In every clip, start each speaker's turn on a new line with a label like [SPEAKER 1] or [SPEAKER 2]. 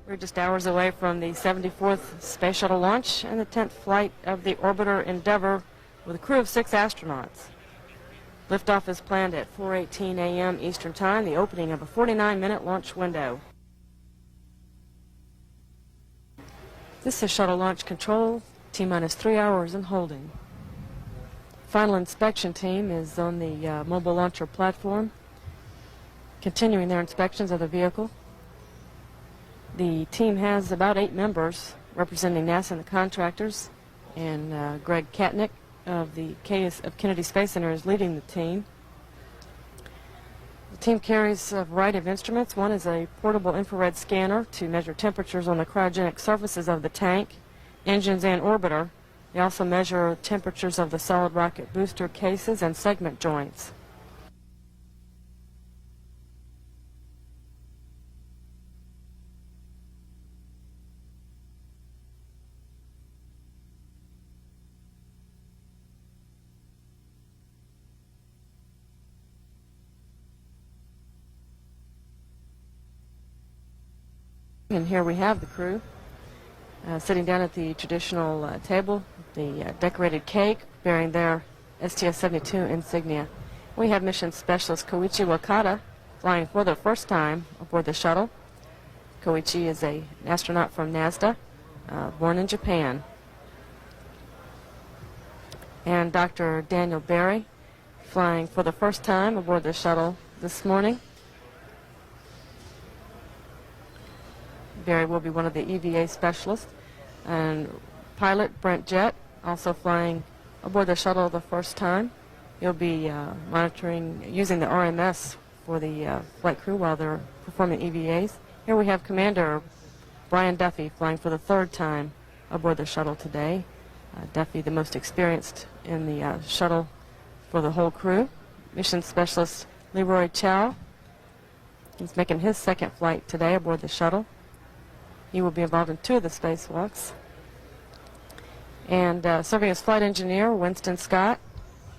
[SPEAKER 1] We're just hours away from the 74th Space Shuttle launch and the 10th flight of the orbiter Endeavour with a crew of 6 astronauts. Liftoff is planned at 4:18 a.m. Eastern Time, the opening of a 49-minute launch window. This is shuttle launch control, T-minus 3 hours and holding. Final inspection team is on the mobile launcher platform, continuing their inspections of the vehicle. The team has about 8 members representing NASA and the contractors, and Greg Katnick of the Kennedy Space Center is leading the team. The team carries a variety of instruments. One is a portable infrared scanner to measure temperatures on the cryogenic surfaces of the tank, engines, and orbiter. They also measure temperatures of the solid rocket booster cases and segment joints. And here we have the crew sitting down at the traditional table, the decorated cake bearing their STS-72 insignia. We have mission specialist Koichi Wakata flying for the first time aboard the shuttle. Koichi is an astronaut from NASDA, born in Japan. And Dr. Daniel Berry flying for the first time aboard the shuttle this morning. Barry will be one of the EVA specialists, and pilot Brent Jett also flying aboard the shuttle the first time. He'll be using the RMS for the flight crew while they're performing EVAs. Here we have Commander Brian Duffy flying for the 3rd time aboard the shuttle today. Duffy, the most experienced in the shuttle for the whole crew. Mission specialist Leroy Chow, he's making his 2nd flight today aboard the shuttle. He will be involved in 2 of the spacewalks. And serving as flight engineer, Winston Scott,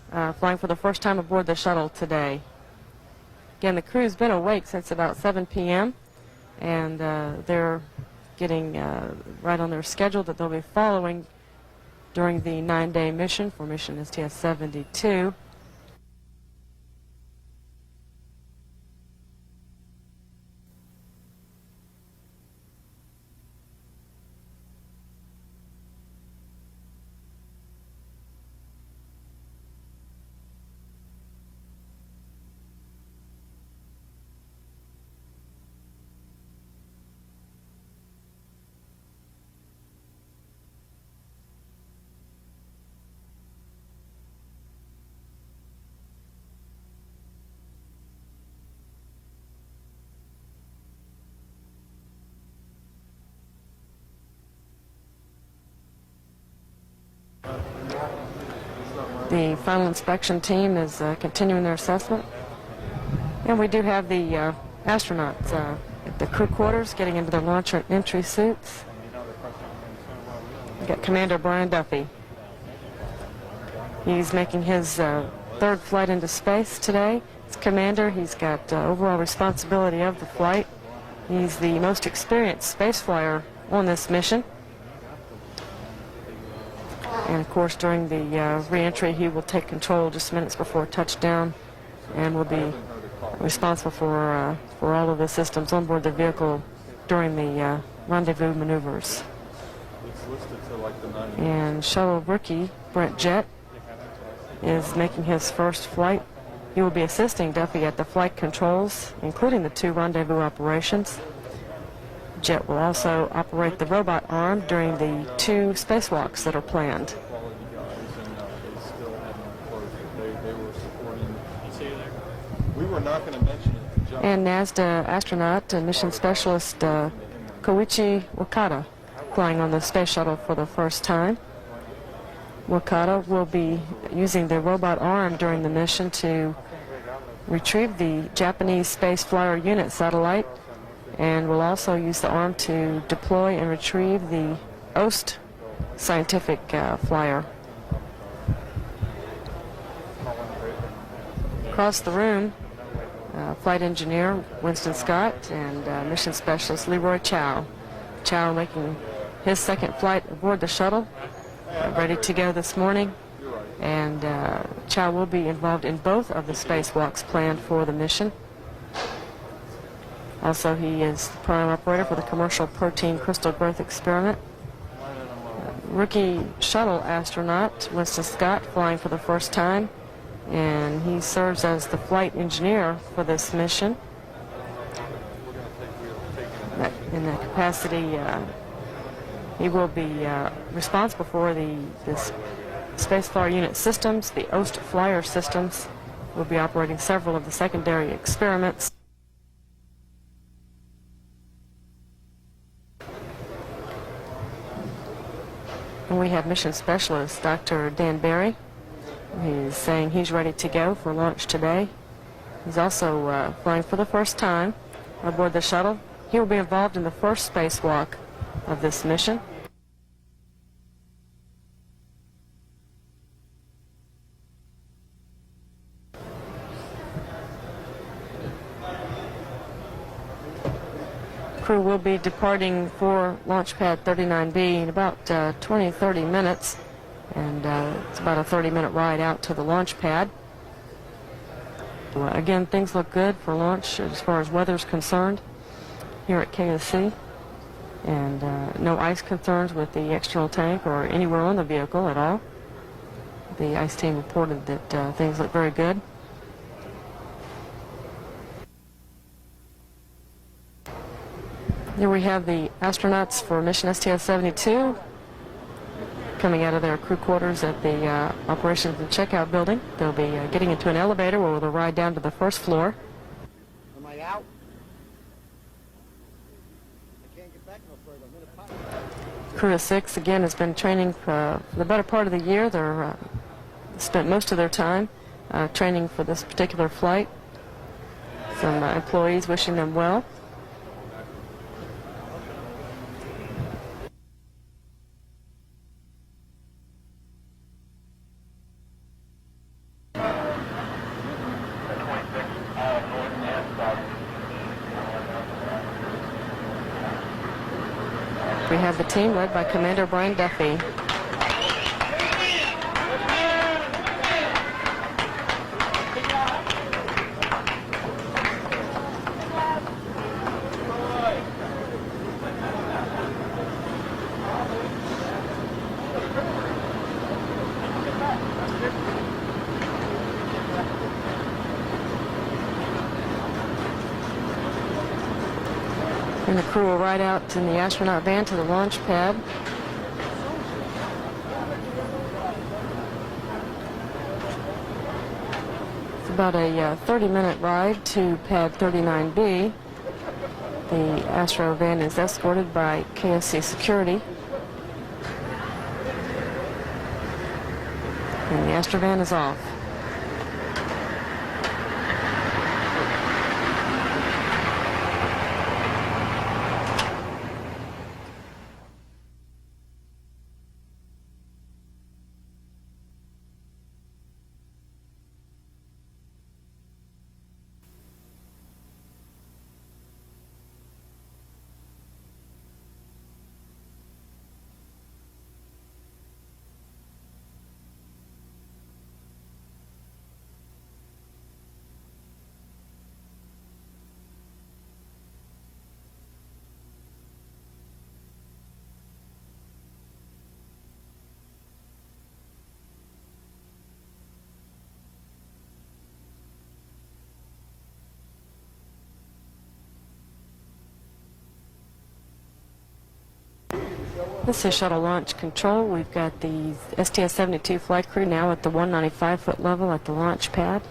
[SPEAKER 1] flying for the first time aboard the shuttle today. Again, the crew's been awake since about 7 p.m. and they're getting right on their schedule that they'll be following during the 9-day mission for mission STS-72. The final inspection team is continuing their assessment. And we do have the astronauts at the crew quarters getting into their launch entry suits. We've got Commander Brian Duffy. He's making his 3rd flight into space today. As commander, he's got overall responsibility of the flight. He's the most experienced space flyer on this mission. And of course, during the re-entry, he will take control just minutes before touchdown and will be responsible for all of the systems on board the vehicle during the rendezvous maneuvers. And shuttle rookie Brent Jett is making his 1st flight. He will be assisting Duffy at the flight controls, including the 2 rendezvous operations. Jett will also operate the robot arm during the 2 spacewalks that are planned. And NASDA astronaut and mission specialist Koichi Wakata flying on the space shuttle for the first time. Wakata will be using the robot arm during the mission to retrieve the Japanese Space Flyer Unit satellite, and will also use the arm to deploy and retrieve the OST scientific flyer. Across the room, Flight Engineer Winston Scott and Mission Specialist Leroy Chow. Chow making his second flight aboard the shuttle, ready to go this morning. And Chow will be involved in both of the spacewalks planned for the mission. Also, he is the prime operator for the commercial protein crystal growth experiment. Rookie shuttle astronaut Winston Scott flying for the first time, and he serves as the flight engineer for this mission. In that capacity, he will be responsible for the Space Flyer Unit systems, the OST Flyer systems. Will be operating several of the secondary experiments. And we have mission specialist Dr. Dan Barry. He's saying he's ready to go for launch today. He's also flying for the first time aboard the shuttle. He will be involved in the first spacewalk of this mission. Crew will be departing for launch pad 39B in about 20-30 minutes, and it's about a 30-minute ride out to the launch pad. Again, things look good for launch as far as weather's concerned here at KSC, and no ice concerns with the external tank or anywhere on the vehicle at all. The ice team reported that things look very good. Here we have the astronauts for mission STS-72 coming out of their crew quarters at the operations and checkout building. They'll be getting into an elevator where they'll ride down to the first floor.
[SPEAKER 2] Am I out? I can't get back no further. I'm in a pocket.
[SPEAKER 1] Crew of 6 again has been training for the better part of the year. They're spent most of their time training for this particular flight. Some employees wishing them well. We have the team led by Commander Brian Duffy. And the crew will ride out in the astronaut van to the launch pad. It's about a 30-minute ride to pad 39B. The astro van is escorted by KSC security. And the astro van is off. This is shuttle launch control. We've got the STS-72 flight crew now at the 195-foot level at the launch pad.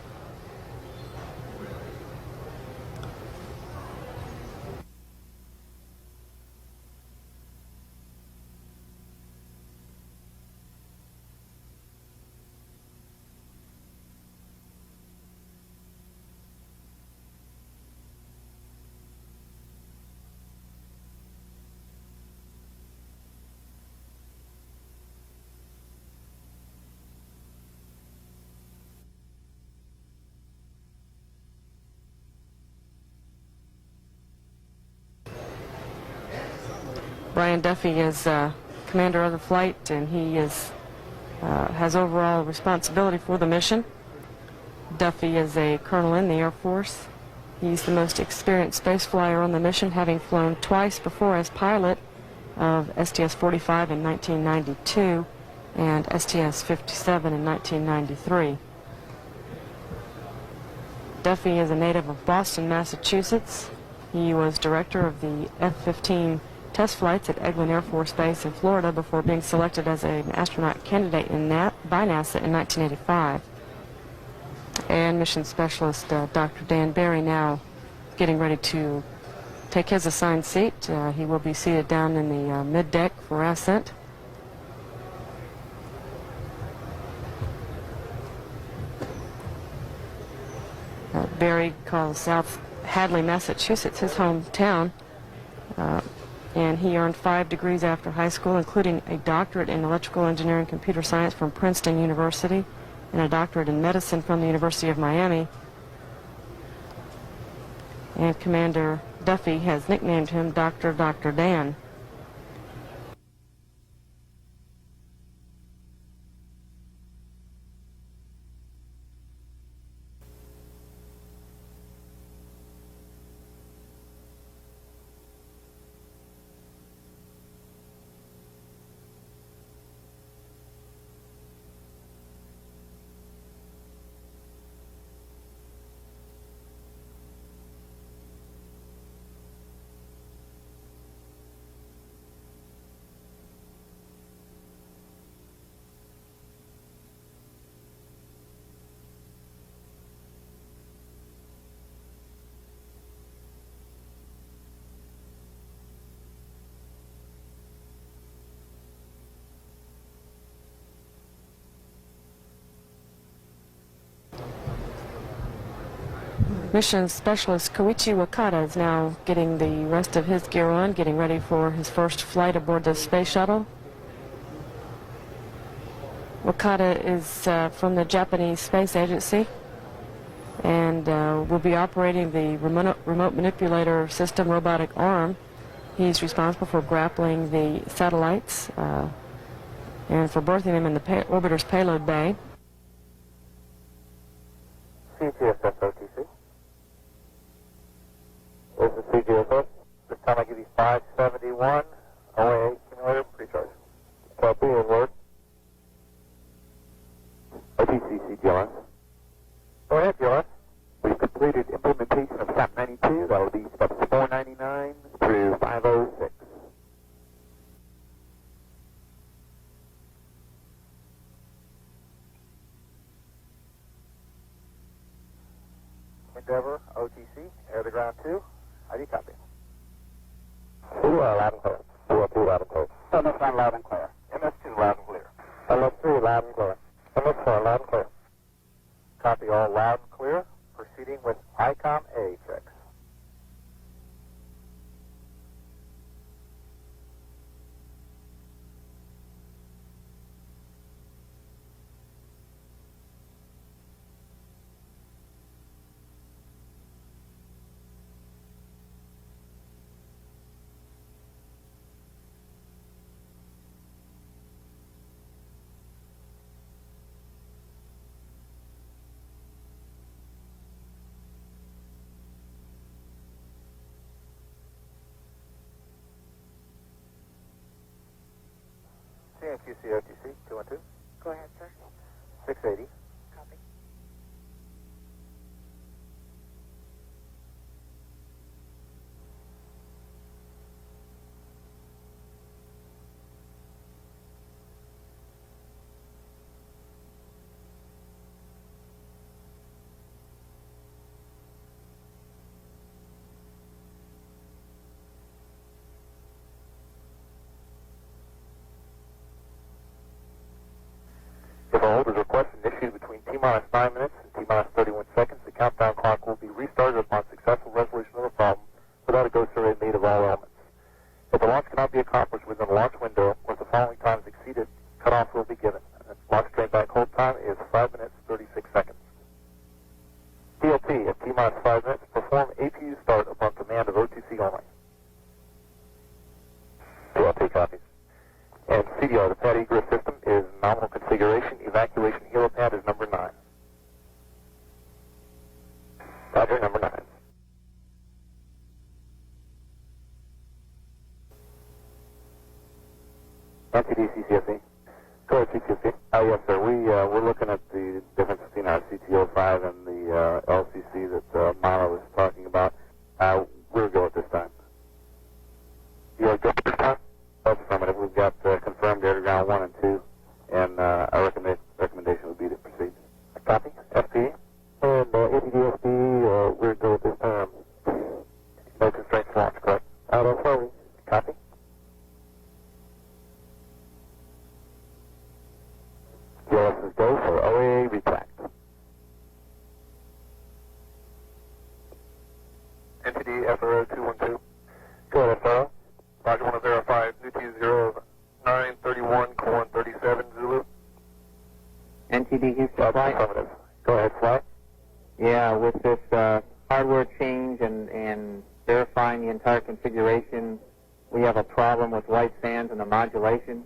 [SPEAKER 1] Brian Duffy is commander of the flight, and he has overall responsibility for the mission. Duffy is a colonel in the Air Force. He's the most experienced space flyer on the mission, having flown twice before as pilot of STS-45 in 1992 and STS-57 in 1993. Duffy is a native of Boston, Massachusetts. He was director of the F-15 test flights at Eglin Air Force Base in Florida before being selected as an astronaut candidate by NASA in 1985. And mission specialist Dr. Dan Barry now getting ready to take his assigned seat. He will be seated down in the mid-deck for ascent. Barry calls South Hadley, Massachusetts his hometown, and he earned 5 degrees after high school, including a doctorate in electrical engineering and computer science from Princeton University and a doctorate in medicine from the University of Miami. And Commander Duffy has nicknamed him Dr. Dan. Mission Specialist Koichi Wakata is now getting the rest of his gear on, getting ready for his first flight aboard the Space Shuttle. Wakata is from the Japanese Space Agency and will be operating the remote manipulator system robotic arm. He's responsible for grappling the satellites and for berthing them in the orbiter's payload bay.
[SPEAKER 3] CGSS-OTC. This is CGSS. This time I give you 571, OAA accumulator, pre-charge. Copy, and word. OTC, CGLS. Go ahead, GLS. We've completed implementation of SAP-92. That will be steps 499 through 506. Endeavour, OTC, air to ground 2. How do you copy? 2 loud and clear. 2 loud and clear. MS1 loud and clear. MS2 loud and clear. MS3 loud and clear. MS4 loud and clear. Copy all loud and clear. Proceeding with ICOM A checks. CNQC OTC, 212.
[SPEAKER 4] Go ahead, sir.
[SPEAKER 3] 680.
[SPEAKER 4] Copy.
[SPEAKER 3] If a hold is requested and issued between T-minus 9 minutes and T-minus 31 seconds, the countdown clock will be restarted upon successful resolution of the problem without a go survey made of all elements. If the launch cannot be accomplished within the launch window or if the following time is exceeded, cutoff will be given. And launch train back hold time is 5 minutes 36 seconds. DLT at T-minus 5 minutes, perform APU start upon command of OTC only. DLT NTD-CCSE. Go ahead, CCSE. Yes, sir. We're looking at the difference between our CT-05 and the LCC that Milo was talking about. We'll go at this time. You want to go at this time? That's affirmative. We've got confirmed air to ground 1 and 2, and our recommendation would be to proceed. Copy. FP. And ATD-FP, we're go at this time. No constraints launch, correct? That's right. Copy. QLS is go for OA retract. NTD FRO 212. Go ahead, FRO. Roger, want to verify Nuti 0 of 931:37 Zulu.
[SPEAKER 4] NTD Houston flight.
[SPEAKER 3] Affirmative. Go ahead, fly.
[SPEAKER 4] Yeah, with this hardware change and verifying the entire configuration, we have a problem with white sands and the modulation.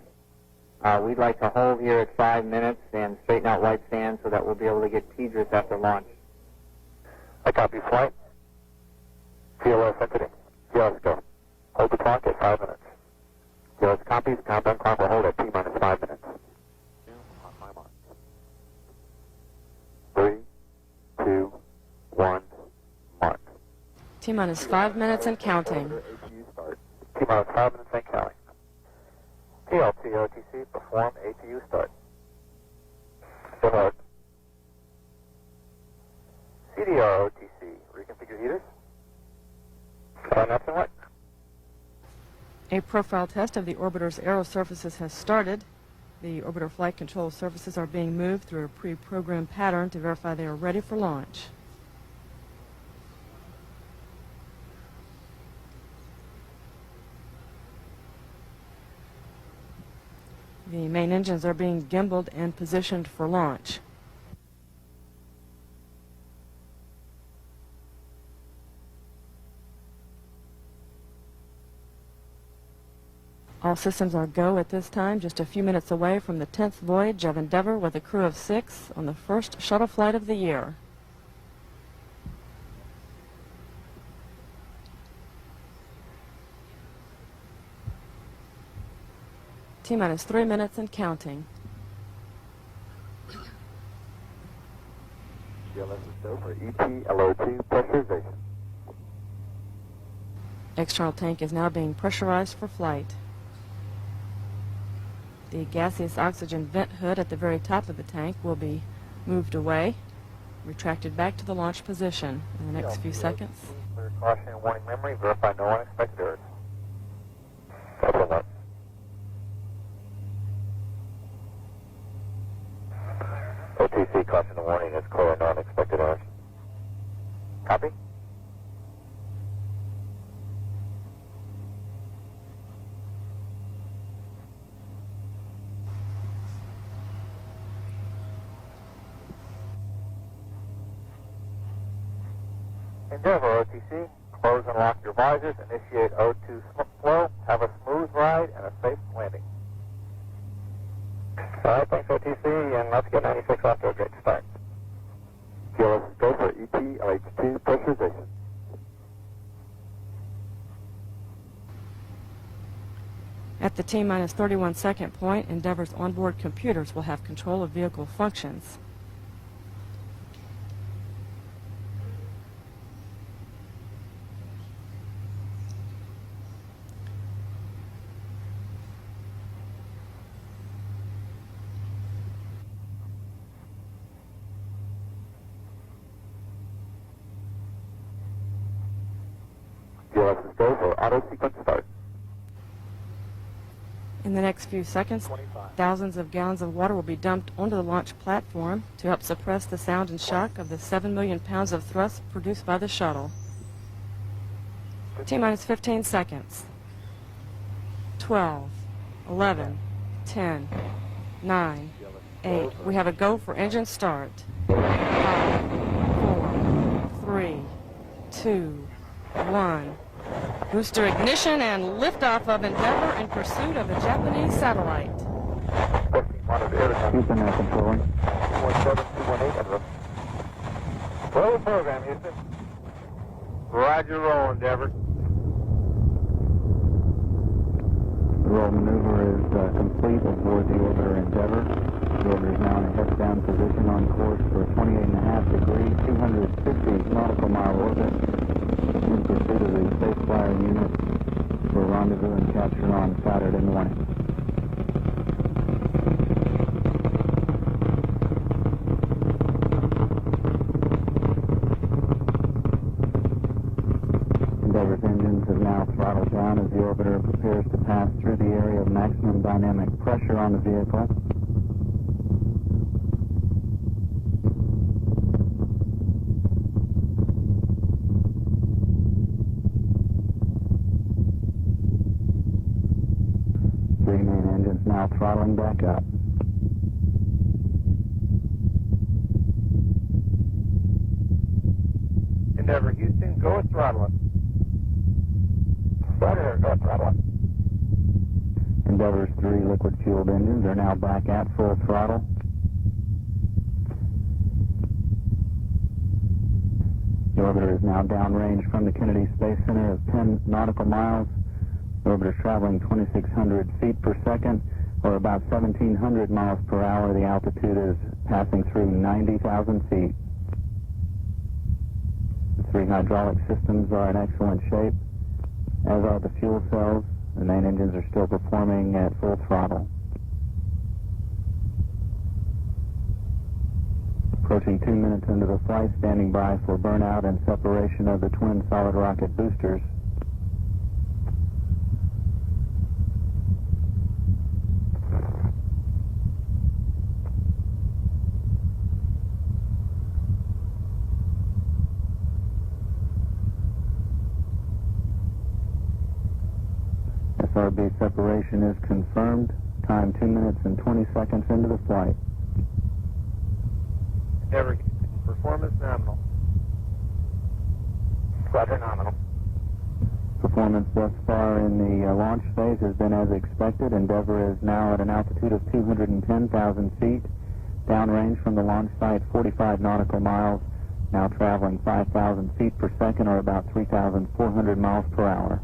[SPEAKER 4] We'd like to hold here at 5 minutes and straighten out white sands so that we'll be able to get TDRS after launch.
[SPEAKER 3] I copy flight. CLS entity. CLS go. Hold the clock at 5 minutes. CLS copies. Countdown clock will hold at T-minus 5 minutes. On my mark. 3, 2, 1, mark.
[SPEAKER 1] T-minus 5 minutes and counting.
[SPEAKER 3] ATU start. T-minus 5 minutes and counting. TLT-OTC, perform ATU start. Still hard. CDR-OTC, reconfigure heaters. That's and what?
[SPEAKER 1] A profile test of the orbiter's aero surfaces has started. The orbiter flight control surfaces are being moved through a pre-programmed pattern to verify they are ready for launch. The main engines are being gimbaled and positioned for launch. All systems are go at this time, just a few minutes away from the 10th voyage of Endeavour with a crew of 6 on the first shuttle flight of the year. T-minus 3 minutes and counting.
[SPEAKER 3] CLS is go for ET-LO2 pressurization.
[SPEAKER 1] External tank is now being pressurized for flight. The gaseous oxygen vent hood at the very top of the tank will be moved away, retracted back to the launch position in the next few seconds.
[SPEAKER 3] Clear caution and warning memory. Verify no unexpected errors. That's a lot. OTC caution and warning is clear, no unexpected errors. Copy? Endeavour OTC, close and lock your visors, initiate O2 flow, have a smooth ride and a safe landing. All right, thanks OTC, and let's get 96 off to a great start. QLS go for ET-LH2 pressurization.
[SPEAKER 1] At the T-minus 31 second point, Endeavour's onboard computers will have control of vehicle functions.
[SPEAKER 3] QLS go for auto sequence start.
[SPEAKER 1] In the next few seconds,
[SPEAKER 3] 25.
[SPEAKER 1] thousands of gallons of water will be dumped onto the launch platform to help suppress the sound and shock of the 7 million pounds of thrust produced by the shuttle. T-minus 15 seconds. 12, 11, 10, 9, 8. We have a go for engine start. 5, 4, 3, 2, 1. Booster ignition and liftoff of Endeavour in pursuit of a Japanese satellite.
[SPEAKER 4] Houston now controlling.
[SPEAKER 3] 217-218 Endeavour. Roll the program, Houston. Roger, roll, Endeavour.
[SPEAKER 5] Roll maneuver is complete aboard the orbiter Endeavour. The orbiter is now in a head-down position on course for a 28.5 degree, 250 nautical mile orbit in pursuit of the Space Flyer unit for rendezvous and capture on Saturday morning. Endeavour's engines have now throttled down as the orbiter prepares to pass through the area of maximum dynamic pressure on the vehicle. Three main engines now throttling back up.
[SPEAKER 3] Endeavour Houston, go with throttle. Roger, go with throttle.
[SPEAKER 5] Endeavour's three liquid-fueled engines are now back at full throttle. The orbiter is now downrange from the Kennedy Space Center of 10 nautical miles. The orbiter is traveling 2,600 feet per second, or about 1,700 miles per hour. The altitude is passing through 90,000 feet. The three hydraulic systems are in excellent shape, as are the fuel cells. The main engines are still performing at full throttle. Approaching 2 minutes into the flight, standing by for burnout and separation of the twin solid rocket boosters. SRB separation is confirmed. Time 2 minutes and 20 seconds into the flight.
[SPEAKER 3] Endeavour Houston, performance nominal. Roger, nominal.
[SPEAKER 5] Performance thus far in the launch phase has been as expected. Endeavour is now at an altitude of 210,000 feet, downrange from the launch site 45 nautical miles, now traveling 5,000 feet per second, or about 3,400 miles per hour.